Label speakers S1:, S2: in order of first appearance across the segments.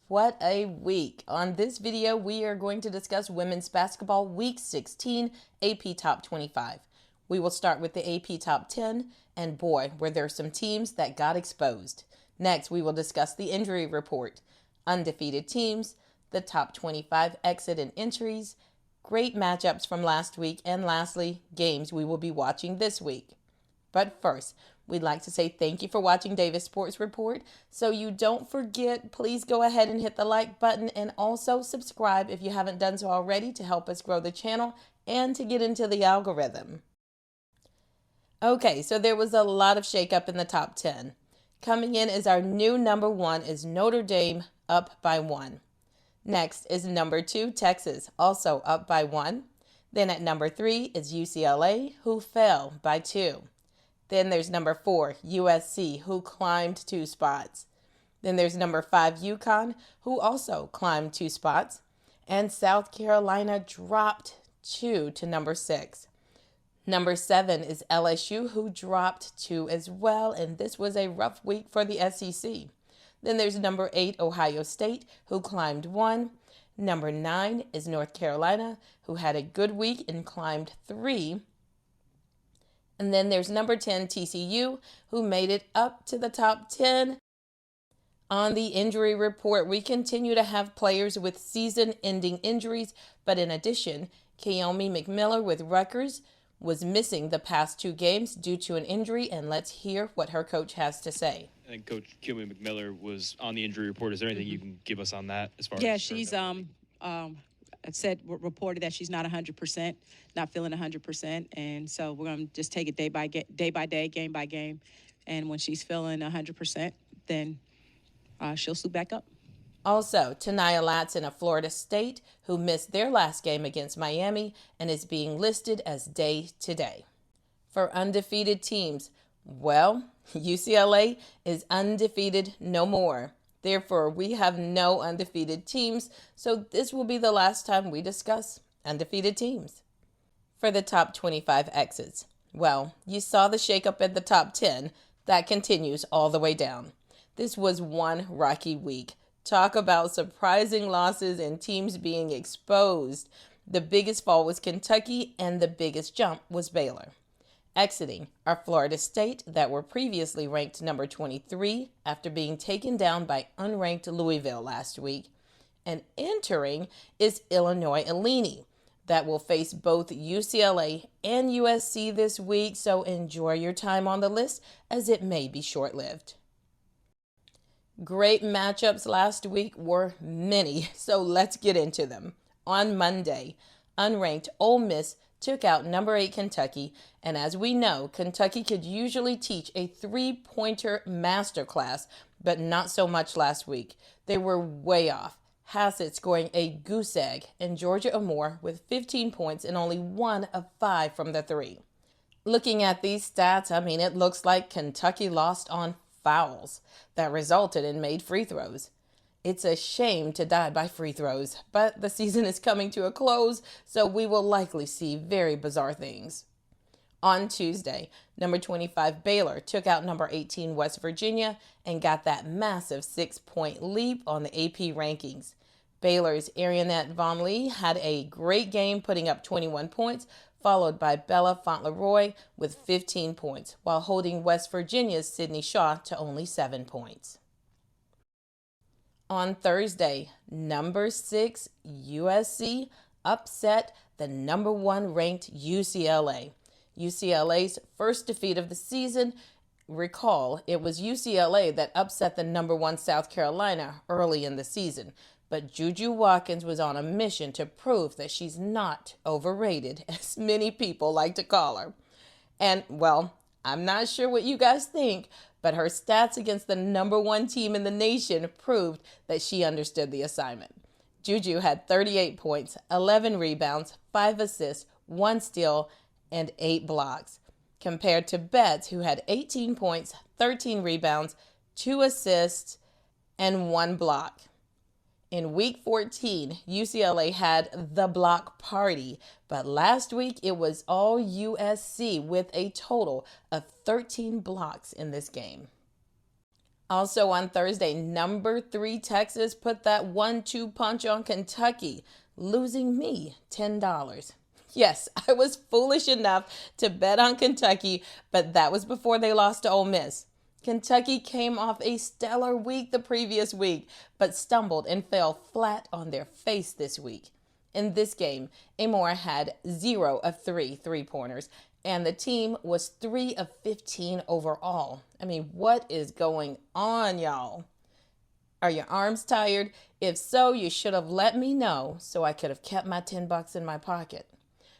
S1: What a week. On this video, we are going to discuss women's basketball week 16 AP Top 25. We will start with the AP Top 10, and boy, were there some teams that got exposed. Next, we will discuss the injury report, undefeated teams, the top 25 exit and entries, great matchups from last week, and lastly, games we will be watching this week. But first, we'd like to say thank you for watching Davis Sports Report. So you don't forget, please go ahead and hit the like button and also subscribe if you haven't done so already to help us grow the channel and to get into the algorithm. Okay, so there was a lot of shakeup in the top 10. Coming in as our new number 1 is Notre Dame, up by 1. Next is number 2, Texas, also up by 1. Then at number 3 is UCLA, who fell by 2. Then there's number 4, USC, who climbed 2 spots. Then there's number 5, UConn, who also climbed 2 spots. And South Carolina dropped 2 to number 6. Number 7 is LSU, who dropped 2 as well, and this was a rough week for the SEC. Then there's number 8, Ohio State, who climbed 1. Number 9 is North Carolina, who had a good week and climbed 3. And then there's number 10, TCU, who made it up to the top 10. On the injury report, we continue to have players with season-ending injuries, but in addition, Kaomi McMillan with Rutgers was missing the past 2 games due to an injury, and let's hear what her coach has to say.
S2: I think Coach Kaomi McMillan was on the injury report. Is there anything you can give us on that as far
S3: Yeah,
S2: as
S3: she's reported that she's not 100%, not feeling 100%, and so we're going to just take it day by day, game by game, and when she's feeling 100%, then she'll suit back up.
S1: Also, Tanaya Latson of Florida State, who missed their last game against Miami and is being listed as day-to-day. For undefeated teams, well, UCLA is undefeated no more. Therefore, we have no undefeated teams, so this will be the last time we discuss undefeated teams. For the top 25 exits, well, you saw the shakeup at the top 10. That continues all the way down. This was one rocky week. Talk about surprising losses and teams being exposed. The biggest fall was Kentucky, and the biggest jump was Baylor. Exiting are Florida State, that were previously ranked number 23 after being taken down by unranked Louisville last week. And entering is Illinois Illini, that will face both UCLA and USC this week, so enjoy your time on the list as it may be short-lived. Great matchups last week were many, so let's get into them. On Monday, unranked Ole Miss took out number 8 Kentucky, and as we know, Kentucky could usually teach a 3-pointer masterclass, but not so much last week. They were way off. Hassett scoring a goose egg, and Georgia Amore with 15 points and only 1 of 5 from the 3. Looking at these stats, it looks like Kentucky lost on fouls that resulted in made free throws. It's a shame to die by free throws, but the season is coming to a close, so we will likely see very bizarre things. On Tuesday, number 25 Baylor took out number 18 West Virginia and got that massive 6-point leap on the AP rankings. Baylor's Arianette Von Lee had a great game, putting up 21 points, followed by Bella Fauntleroy with 15 points, while holding West Virginia's Sydney Shaw to only 7 points. On Thursday, number 6 USC upset the number 1 ranked UCLA. UCLA's first defeat of the season. Recall, it was UCLA that upset the number 1 South Carolina early in the season, but Juju Watkins was on a mission to prove that she's not overrated, as many people like to call her. And, well, I'm not sure what you guys think, but her stats against the number 1 team in the nation proved that she understood the assignment. Juju had 38 points, 11 rebounds, 5 assists, 1 steal, and 8 blocks, compared to Betts, who had 18 points, 13 rebounds, 2 assists, and 1 block. In week 14, UCLA had the block party, but last week it was all USC with a total of 13 blocks in this game. Also on Thursday, number 3 Texas put that 1-2 punch on Kentucky, losing me $10. Yes, I was foolish enough to bet on Kentucky, but that was before they lost to Ole Miss. Kentucky came off a stellar week the previous week, but stumbled and fell flat on their face this week. In this game, Amore had 0 of 3 three-pointers, and the team was 3 of 15 overall. I mean, what is going on, y'all? Are your arms tired? If so, you should have let me know so I could have kept my $10 in my pocket.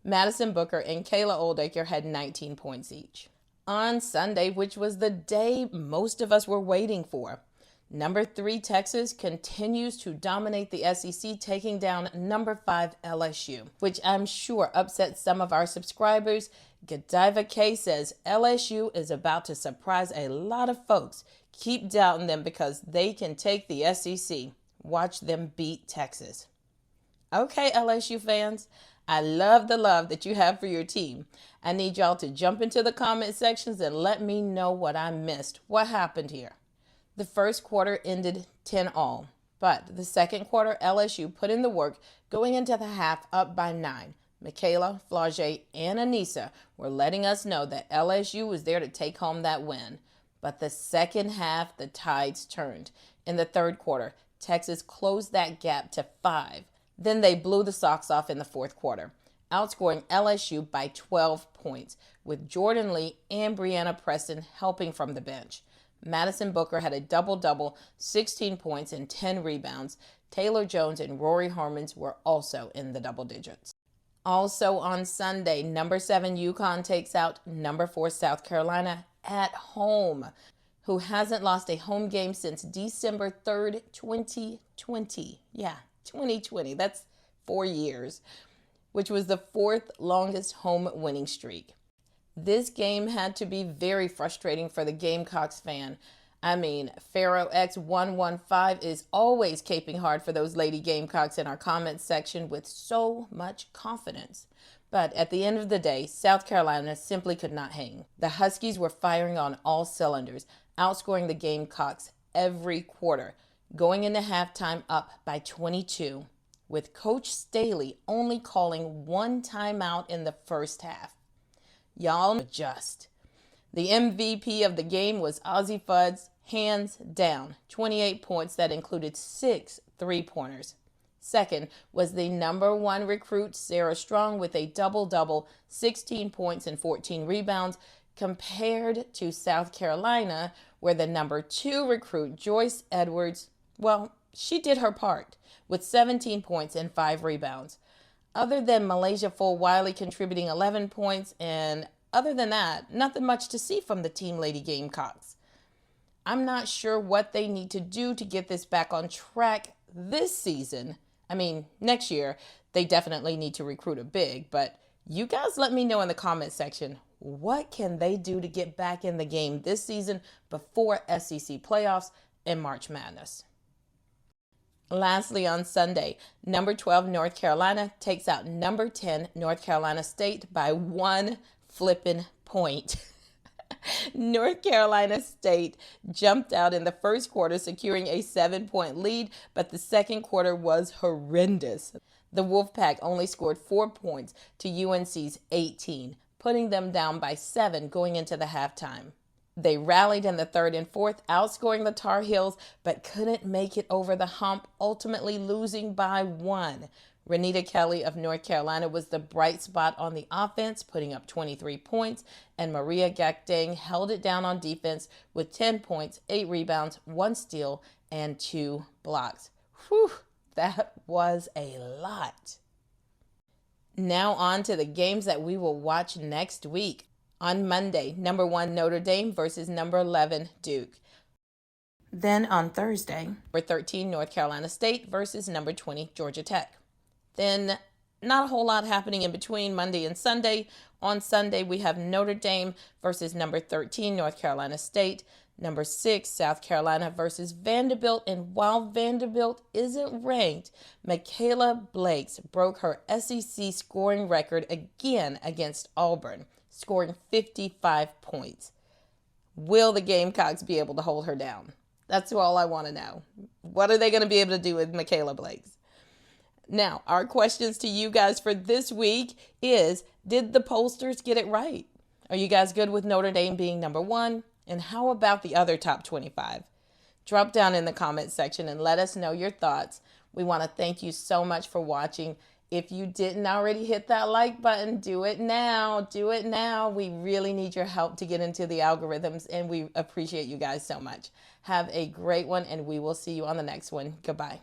S1: Madison Booker and Kayla Oldacre had 19 points each. On Sunday, which was the day most of us were waiting for, number 3 Texas continues to dominate the SEC, taking down number 5 LSU, which I'm sure upset some of our subscribers. Godiva K says LSU is about to surprise a lot of folks. Keep doubting them because they can take the SEC. Watch them beat Texas. Okay, LSU fans, I love the love that you have for your team. I need y'all to jump into the comment sections and let me know what I missed. What happened here? The first quarter ended 10-all, but the second quarter, LSU put in the work, going into the half up by 9. Michaela, Flau'jae, and Anissa were letting us know that LSU was there to take home that win. But the second half, the tides turned. In the third quarter, Texas closed that gap to 5. Then they blew the socks off in the fourth quarter, outscoring LSU by 12 points, with Jordan Lee and Brianna Preston helping from the bench. Madison Booker had a double-double, 16 points and 10 rebounds. Taylor Jones and Rory Harmons were also in the double digits. Also on Sunday, number 7 UConn takes out number 4 South Carolina at home, who hasn't lost a home game since December 3rd, 2020. Yeah, 2020. That's 4 years, which was the 4th longest home winning streak. This game had to be very frustrating for the Gamecocks fan. I mean, Pharaoh X115 is always caping hard for those Lady Gamecocks in our comments section with so much confidence. But at the end of the day, South Carolina simply could not hang. The Huskies were firing on all cylinders, outscoring the Gamecocks every quarter, going into halftime up by 22, with Coach Staley only calling 1 timeout in the first half. Y'all adjust. The MVP of the game was Ozzie Fudd's, hands down, 28 points that included 6 three-pointers. Second was the number 1 recruit, Sarah Strong, with a double-double, 16 points and 14 rebounds, compared to South Carolina, where the number 2 recruit, Joyce Edwards, well, she did her part, with 17 points and 5 rebounds. Other than Malaysia Full-Wiley contributing 11 points, and other than that, nothing much to see from the Team Lady Gamecocks. I'm not sure what they need to do to get this back on track this season. I mean, next year, they definitely need to recruit a big, but you guys let me know in the comment section, what can they do to get back in the game this season before SEC playoffs and March Madness? Lastly, on Sunday, number 12 North Carolina takes out number 10 North Carolina State by 1 flippin' point. North Carolina State jumped out in the first quarter, securing a 7-point lead, but the second quarter was horrendous. The Wolfpack only scored 4 points to UNC's 18, putting them down by 7 going into the halftime. They rallied in the third and fourth, outscoring the Tar Heels, but couldn't make it over the hump, ultimately losing by 1. Renita Kelly of North Carolina was the bright spot on the offense, putting up 23 points, and Maria Gakdeng held it down on defense with 10 points, 8 rebounds, 1 steal, and 2 blocks. Whew, that was a lot. Now on to the games that we will watch next week. On Monday, number 1 Notre Dame versus number 11 Duke. Then on Thursday, number 13 North Carolina State versus number 20 Georgia Tech. Then not a whole lot happening in between Monday and Sunday. On Sunday, we have Notre Dame versus number 13 North Carolina State, number 6 South Carolina versus Vanderbilt. And while Vanderbilt isn't ranked, Michaela Blakes broke her SEC scoring record again against Auburn, scoring 55 points. Will the Gamecocks be able to hold her down? That's all I want to know. What are they going to be able to do with Michaela Blakes? Now, our questions to you guys for this week is, did the pollsters get it right? Are you guys good with Notre Dame being number 1? And how about the other top 25? Drop down in the comments section and let us know your thoughts. We want to thank you so much for watching. If you didn't already hit that like button, do it now. Do it now. We really need your help to get into the algorithms, and we appreciate you guys so much. Have a great one, and we will see you on the next one. Goodbye.